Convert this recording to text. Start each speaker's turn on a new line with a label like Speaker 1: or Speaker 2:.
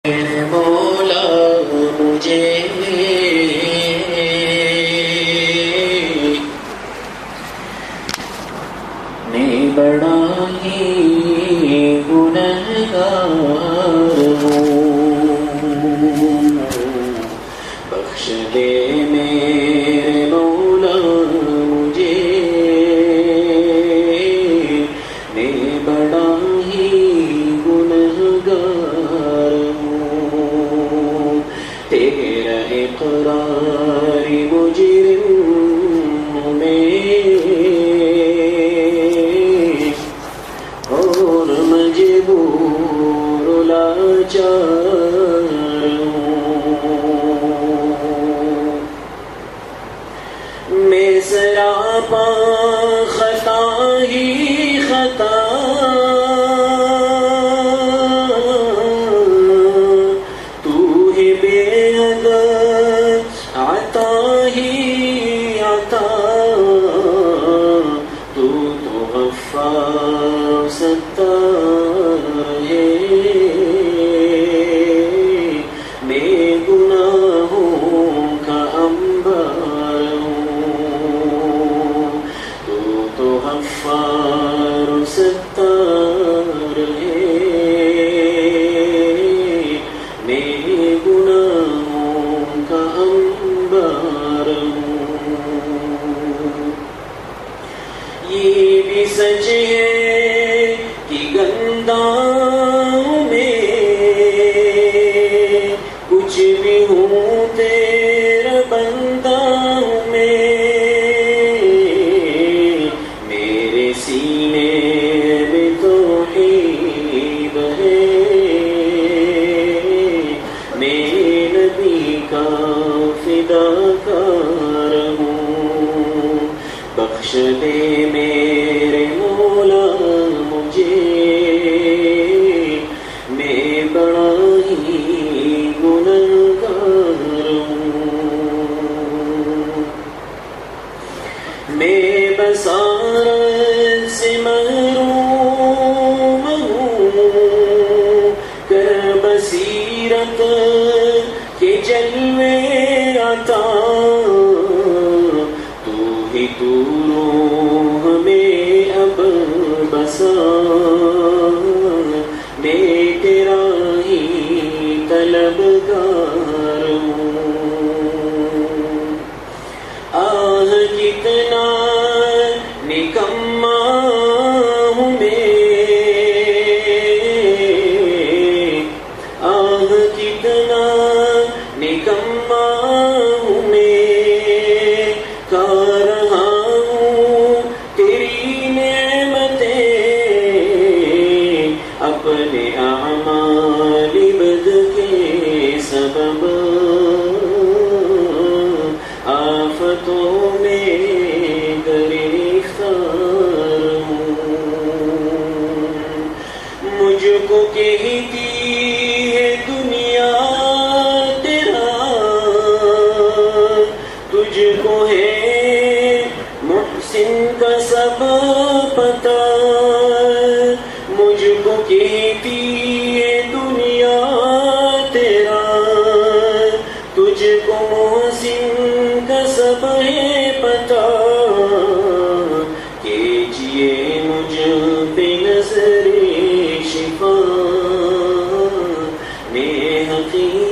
Speaker 1: میرے مولا مجھے نے بڑا ہی گنہگار ہوں، بخش دے میرے مولا مجھے نے بڑا ہی گنہگار ہوں، تیرا اقرار مجرم میں اور مجبور لاچار ہوں، میں سراپا خطا ہی خطا تو ہی بے عدد عطا ہی عطا، تو غفار ستار ہے، میں گناہوں کا انبار ہوں، تو غفار ستار ہے، میں گناہوں کا انبار ہوں۔ یہ بھی سچ ہے کہ گنداؤں میں کچھ بھی ہوں تیرا بندہ ہوں میں، میرے سینے میں توحید ہے، میں نبی کا فداکار ہوں، بخش دے میرے مولا مجھے، میں بڑا ہی گنہگار ہوں، میں بصارت سے محروم ہوں، کر بصیرت کے جلوے عطا، تو روح میں اب بسا، میں تیرا ہی طلبگار ہوں، آہ کتنا نکما ہوں میں، آہ کتنا نکما ہوں میں، کار اپنے اعمال بد کے سبب آفتوں میں گرفتار ہوں، مجھ کو کہتی ہے دنیا تیرا، تجھ کو ہے محسن کا سب پتہ، مجھ کو کہتی ہے دنیا تیرا، تجھ کو محسن کا سب ہے پتہ، کیجئے مجھ پہ نظر شفا، میں حقیقت